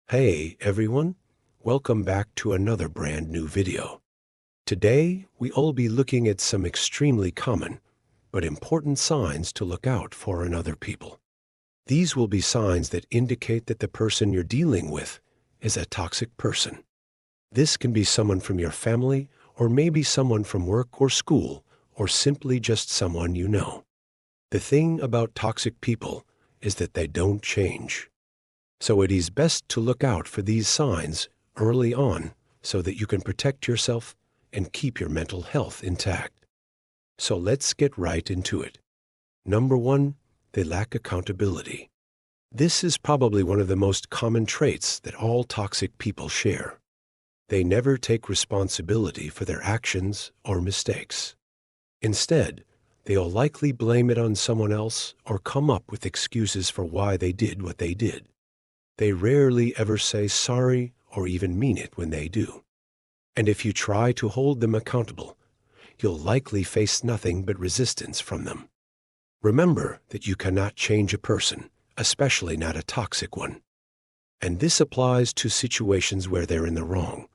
Hey everyone, welcome back to another brand new video. Today, we'll be looking at some extremely common but important signs to look out for in other people. These will be signs that indicate that the person you're dealing with is a toxic person. This can be someone from your family, or maybe someone from work or school, or simply just someone you know. The thing about toxic people is that they don't change. So it is best to look out for these signs early on so that you can protect yourself and keep your mental health intact. So let's get right into it. Number one, they lack accountability. This is probably one of the most common traits that all toxic people share. They never take responsibility for their actions or mistakes. Instead, they'll likely blame it on someone else or come up with excuses for why they did what they did. They rarely ever say sorry or even mean it when they do. And if you try to hold them accountable, you'll likely face nothing but resistance from them. Remember that you cannot change a person, especially not a toxic one. And this applies to situations where they're in the wrong,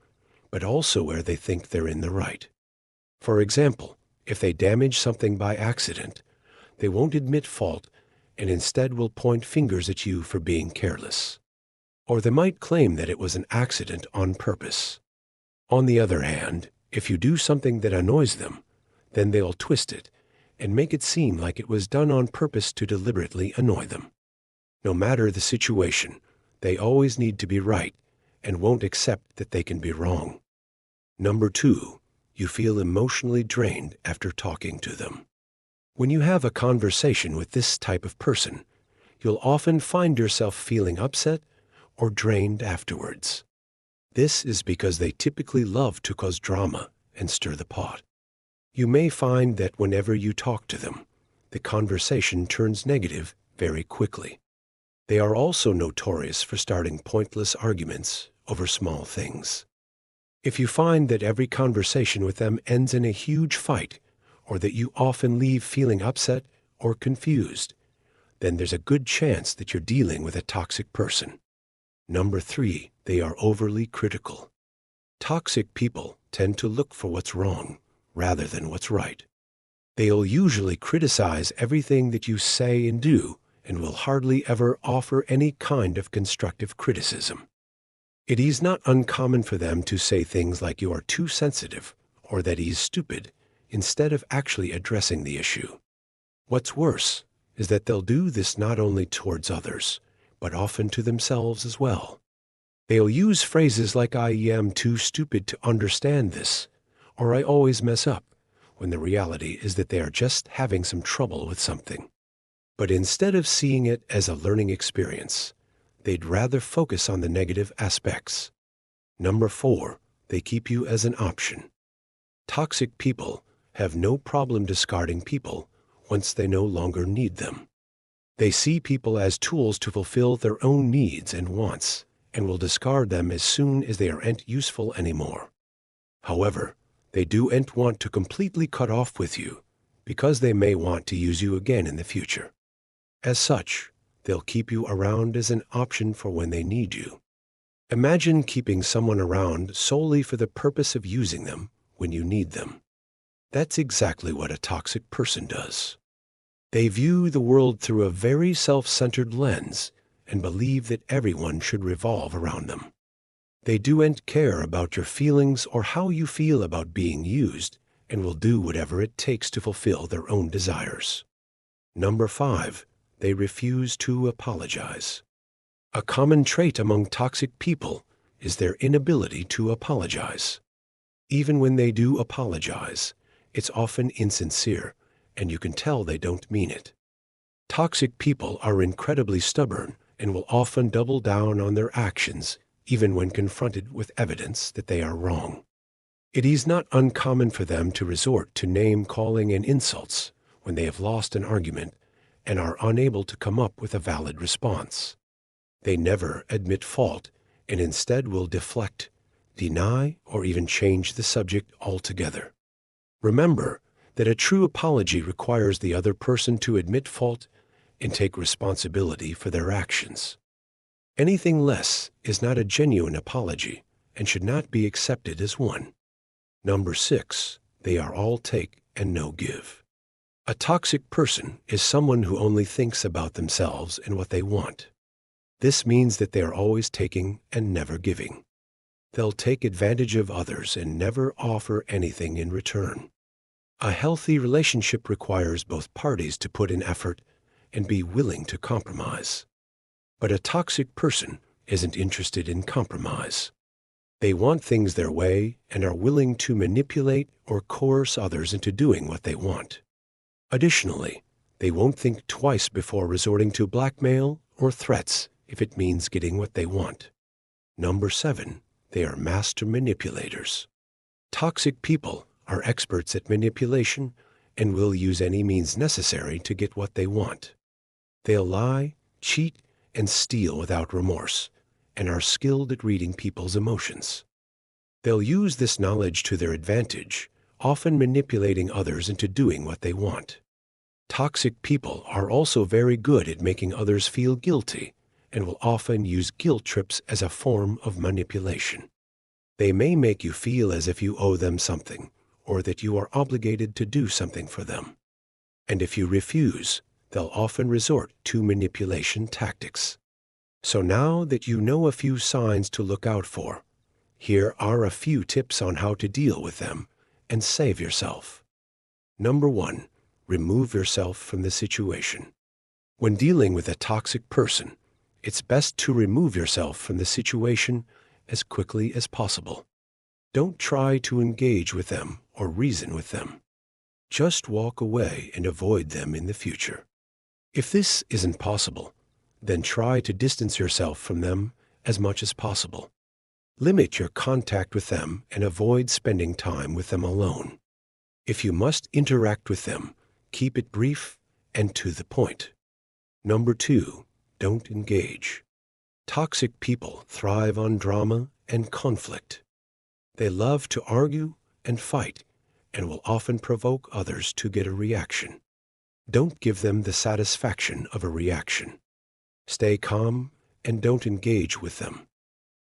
but also where they think they're in the right. For example, if they damage something by accident, they won't admit fault and instead will point fingers at you for being careless. Or they might claim that it was an accident on purpose. On the other hand, if you do something that annoys them, then they'll twist it and make it seem like it was done on purpose to deliberately annoy them. No matter the situation, they always need to be right and won't accept that they can be wrong. Number two, you feel emotionally drained after talking to them. When you have a conversation with this type of person, you'll often find yourself feeling upset or drained afterwards. This is because they typically love to cause drama and stir the pot. You may find that whenever you talk to them, the conversation turns negative very quickly. They are also notorious for starting pointless arguments over small things. If you find that every conversation with them ends in a huge fight, or that you often leave feeling upset or confused, then there's a good chance that you're dealing with a toxic person. Number three, they are overly critical. Toxic people tend to look for what's wrong rather than what's right. They'll usually criticize everything that you say and do and will hardly ever offer any kind of constructive criticism. It is not uncommon for them to say things like you are too sensitive or that he's stupid instead of actually addressing the issue. What's worse is that they'll do this not only towards others, but often to themselves as well. They'll use phrases like "I am too stupid to understand this," or "I always mess up," when the reality is that they are just having some trouble with something. But instead of seeing it as a learning experience, they'd rather focus on the negative aspects. Number four, they keep you as an option. Toxic people have no problem discarding people once they no longer need them. They see people as tools to fulfill their own needs and wants, and will discard them as soon as they aren't useful anymore. However, they don't want to completely cut off with you, because they may want to use you again in the future. As such, they'll keep you around as an option for when they need you. Imagine keeping someone around solely for the purpose of using them when you need them. That's exactly what a toxic person does. They view the world through a very self-centered lens and believe that everyone should revolve around them. They don't care about your feelings or how you feel about being used and will do whatever it takes to fulfill their own desires. Number five, they refuse to apologize. A common trait among toxic people is their inability to apologize. Even when they do apologize, it's often insincere, and you can tell they don't mean it. Toxic people are incredibly stubborn and will often double down on their actions, even when confronted with evidence that they are wrong. It is not uncommon for them to resort to name-calling and insults when they have lost an argument and are unable to come up with a valid response. They never admit fault and instead will deflect, deny, or even change the subject altogether. Remember that a true apology requires the other person to admit fault and take responsibility for their actions. Anything less is not a genuine apology and should not be accepted as one. Number 6, they are all take and no give. A toxic person is someone who only thinks about themselves and what they want. This means that they are always taking and never giving. They'll take advantage of others and never offer anything in return. A healthy relationship requires both parties to put in effort and be willing to compromise. But a toxic person isn't interested in compromise. They want things their way and are willing to manipulate or coerce others into doing what they want. Additionally, they won't think twice before resorting to blackmail or threats if it means getting what they want. Number 7, they are master manipulators. Toxic people are experts at manipulation and will use any means necessary to get what they want. They'll lie, cheat, and steal without remorse, and are skilled at reading people's emotions. They'll use this knowledge to their advantage, often manipulating others into doing what they want. Toxic people are also very good at making others feel guilty and will often use guilt trips as a form of manipulation. They may make you feel as if you owe them something or that you are obligated to do something for them. And if you refuse, they'll often resort to manipulation tactics. So now that you know a few signs to look out for, here are a few tips on how to deal with them and save yourself. Number 1, remove yourself from the situation. When dealing with a toxic person, it's best to remove yourself from the situation as quickly as possible. Don't try to engage with them or reason with them. Just walk away and avoid them in the future. If this isn't possible, then try to distance yourself from them as much as possible. Limit your contact with them and avoid spending time with them alone. If you must interact with them, keep it brief and to the point. Number 2, don't engage. Toxic people thrive on drama and conflict. They love to argue and fight and will often provoke others to get a reaction. Don't give them the satisfaction of a reaction. Stay calm and don't engage with them.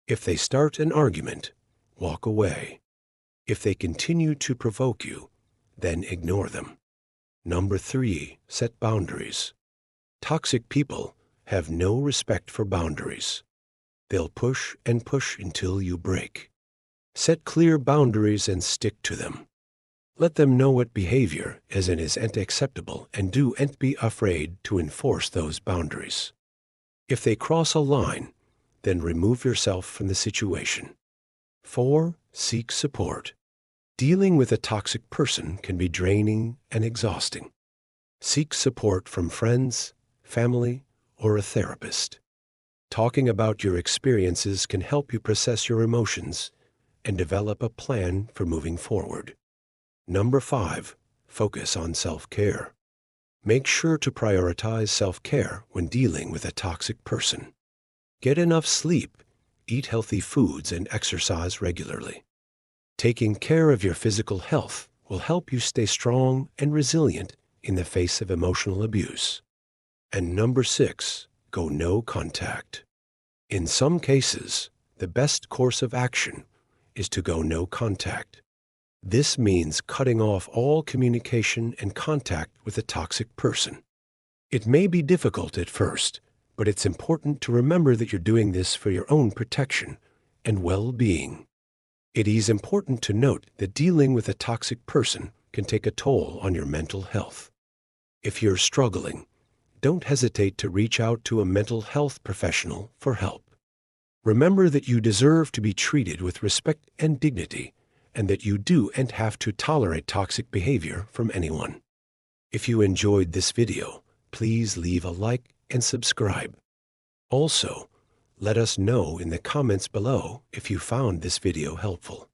If they start an argument, walk away. If they continue to provoke you, then ignore them. Number 3, set boundaries. Toxic people have no respect for boundaries. They'll push and push until you break. Set clear boundaries and stick to them. Let them know what behavior isn't acceptable and don't be afraid to enforce those boundaries. If they cross a line, then remove yourself from the situation. 4, seek support. Dealing with a toxic person can be draining and exhausting. Seek support from friends, family, or a therapist. Talking about your experiences can help you process your emotions and develop a plan for moving forward. Number 5, focus on self-care. Make sure to prioritize self-care when dealing with a toxic person. Get enough sleep, eat healthy foods, and exercise regularly. Taking care of your physical health will help you stay strong and resilient in the face of emotional abuse. And number 6, go no contact. In some cases, the best course of action is to go no contact. This means cutting off all communication and contact with a toxic person. It may be difficult at first, but it's important to remember that you're doing this for your own protection and well-being. It is important to note that dealing with a toxic person can take a toll on your mental health. If you're struggling, don't hesitate to reach out to a mental health professional for help. Remember that you deserve to be treated with respect and dignity, and that you do and have to tolerate toxic behavior from anyone. If you enjoyed this video, please leave a like and subscribe. Also, let us know in the comments below if you found this video helpful.